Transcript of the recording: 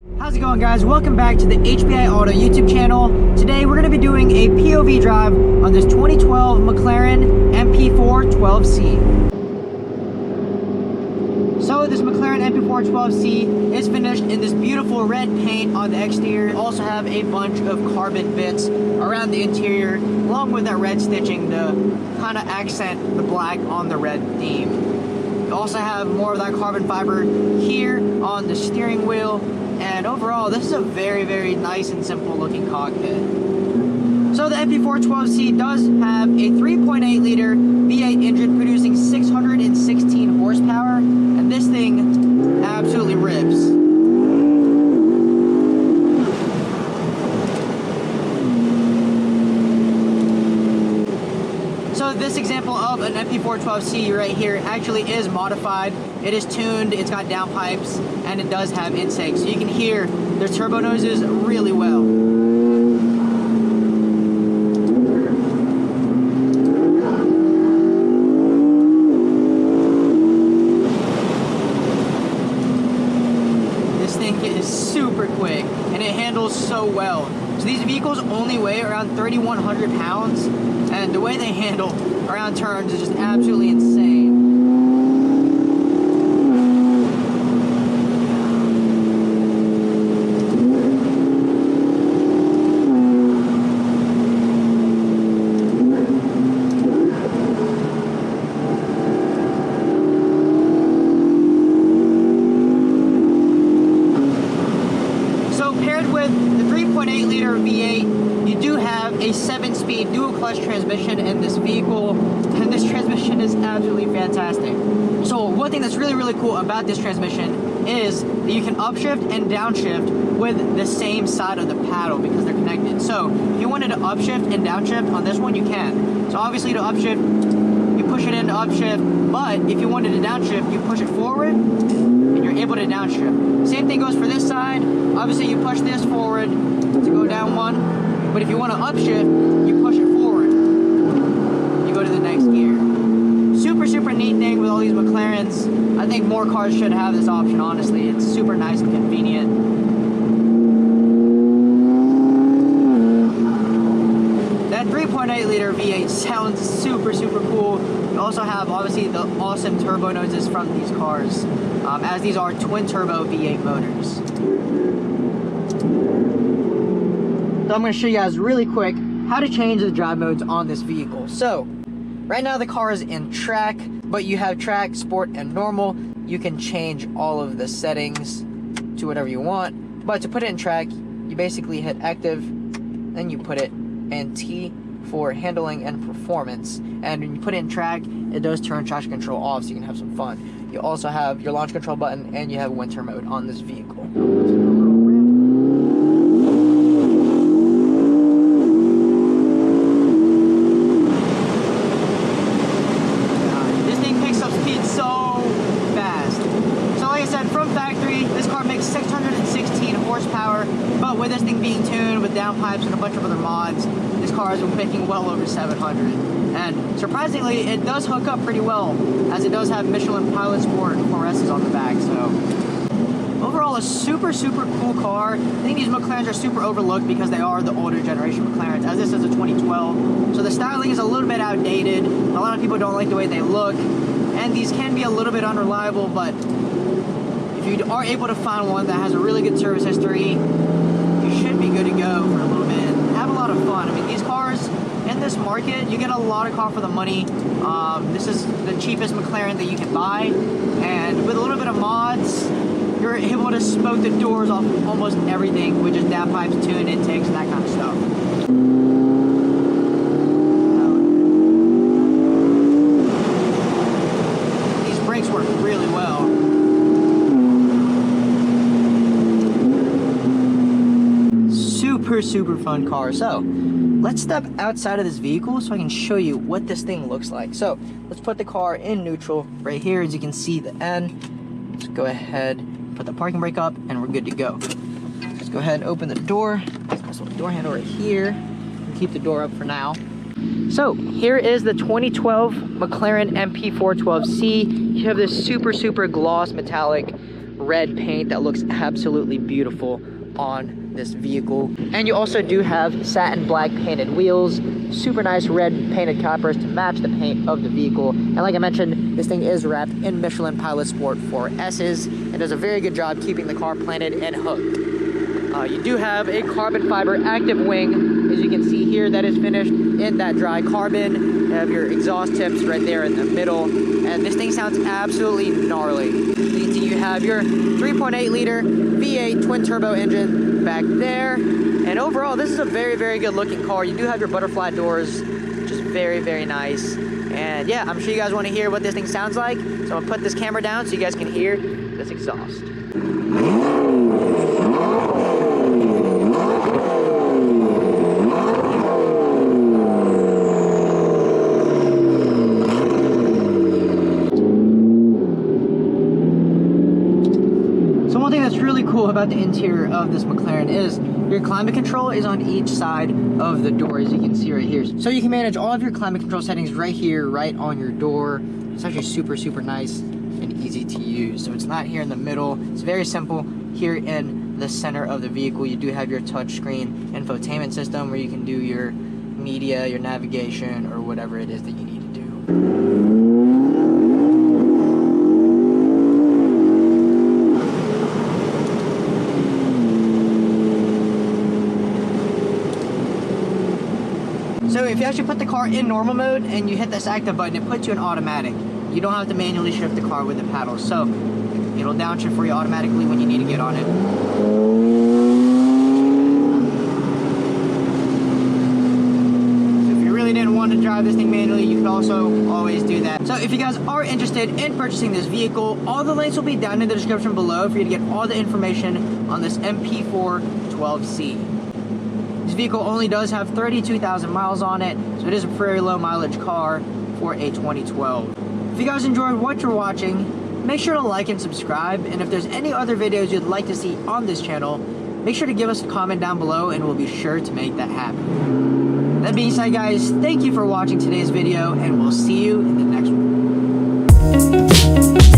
How's it going, guys? Welcome back to the HBI Auto YouTube channel. Today we're going to be doing a POV drive on this 2012 McLaren MP4-12C. So this McLaren MP4-12C is finished in this beautiful red paint on the exterior. We also have a bunch of carbon bits around the interior, along with that red stitching to kind of accent the black on the red theme. We also have more of that carbon fiber here on the steering wheel. And overall, this is a very, very nice and simple looking cockpit. So the MP4-12C does have a 3.8 liter V8 engine producing 616 horsepower, and this thing absolutely rips. So this example of an MP4-12C right here actually is modified. It is tuned, it's got downpipes, and it does have intakes. So you can hear their turbo noses really well. This thing is super quick, and it handles so well. So these vehicles only weigh around 3,100 pounds, and the way they handle around turns is just absolutely insane. So paired with the 3.8 liter V8, you do have a 7-speed dual clutch transmission in this vehicle, and this transmission is absolutely fantastic. So one thing that's really, really cool about this transmission is that you can upshift and downshift with the same side of the paddle because they're connected. So if you wanted to upshift and downshift on this one, you can. So obviously to upshift, you push it into upshift, but if you wanted to downshift, you push it forward and you're able to downshift. Same thing goes for this side. Obviously you push this forward to go down one, but if you want to upshift, you push it forward, you go to the next gear. Super, super neat thing with all these McLarens. I think more cars should have this option, honestly. It's super nice and convenient. That 3.8 liter V8 sounds super, super cool. You also have, obviously, the awesome turbo noses from these cars, as these are twin turbo V8 motors. So I'm going to show you guys really quick how to change the drive modes on this vehicle. So right now the car is in track, but you have track, sport, and normal. You can change all of the settings to whatever you want, but to put it in track, you basically hit active, then you put it in T for handling and performance. And when you put it in track, it does turn traction control off so you can have some fun. You also have your launch control button, and you have winter mode on this vehicle. Horsepower, but with this thing being tuned with downpipes and a bunch of other mods, this car has been picking well over 700. And surprisingly, it does hook up pretty well, as it does have Michelin Pilot Sport 4S's on the back. So overall, a super, super cool car. I think these McLarens are super overlooked because they are the older generation McLarens, as this is a 2012. So the styling is a little bit outdated. A lot of people don't like the way they look, and these can be a little bit unreliable, but if you are able to find one that has a really good service history, you should be good to go for a little bit and have a lot of fun. I mean, these cars in this market, you get a lot of car for the money. This is the cheapest McLaren that you can buy, and with a little bit of mods, you're able to smoke the doors off of almost everything with just downpipes, tune intakes, and that kind of stuff. These brakes work really well. Super fun car. So let's step outside of this vehicle so I can show you what this thing looks like. So let's put the car in neutral right here. As you can see the N. Let's go ahead, put the parking brake up, and we're good to go. Let's go ahead and open the door. This little door handle right here, and keep the door up for now. So here is the 2012 McLaren MP4-12C. You have this super gloss metallic red paint that looks absolutely beautiful on this vehicle. And you also do have satin black painted wheels, super nice red painted calipers to match the paint of the vehicle. And like I mentioned, this thing is wrapped in Michelin Pilot Sport 4S's and does a very good job keeping the car planted and hooked. You do have a carbon fiber active wing, as you can see here, that is finished in that dry carbon. You have your exhaust tips right there in the middle, and this thing sounds absolutely gnarly. You can see you have your 3.8 liter V8 twin turbo engine back there, and overall this is a very, very good looking car. You do have your butterfly doors, which is very, very nice. And yeah, I'm sure you guys want to hear what this thing sounds like, so I'm gonna put this camera down so you guys can hear this exhaust. Cool about the interior of this McLaren is your climate control is on each side of the door, as you can see right here. So you can manage all of your climate control settings right here, right on your door. It's actually super, super nice and easy to use. So it's not here in the middle. It's very simple here in the center of the vehicle. You do have your touchscreen infotainment system where you can do your media, your navigation, or whatever it is that you need to do. So if you actually put the car in normal mode and you hit this active button, it puts you in automatic. You don't have to manually shift the car with the paddles. So it'll downshift for you automatically when you need to get on it. So if you really didn't want to drive this thing manually, you could also always do that. So if you guys are interested in purchasing this vehicle, all the links will be down in the description below for you to get all the information on this MP4-12C. This vehicle only does have 32,000 miles on it, so it is a very low mileage car for a 2012. If you guys enjoyed what you're watching, make sure to like and subscribe, and if there's any other videos you'd like to see on this channel, make sure to give us a comment down below and we'll be sure to make that happen. That being said, guys, thank you for watching today's video, and we'll see you in the next one.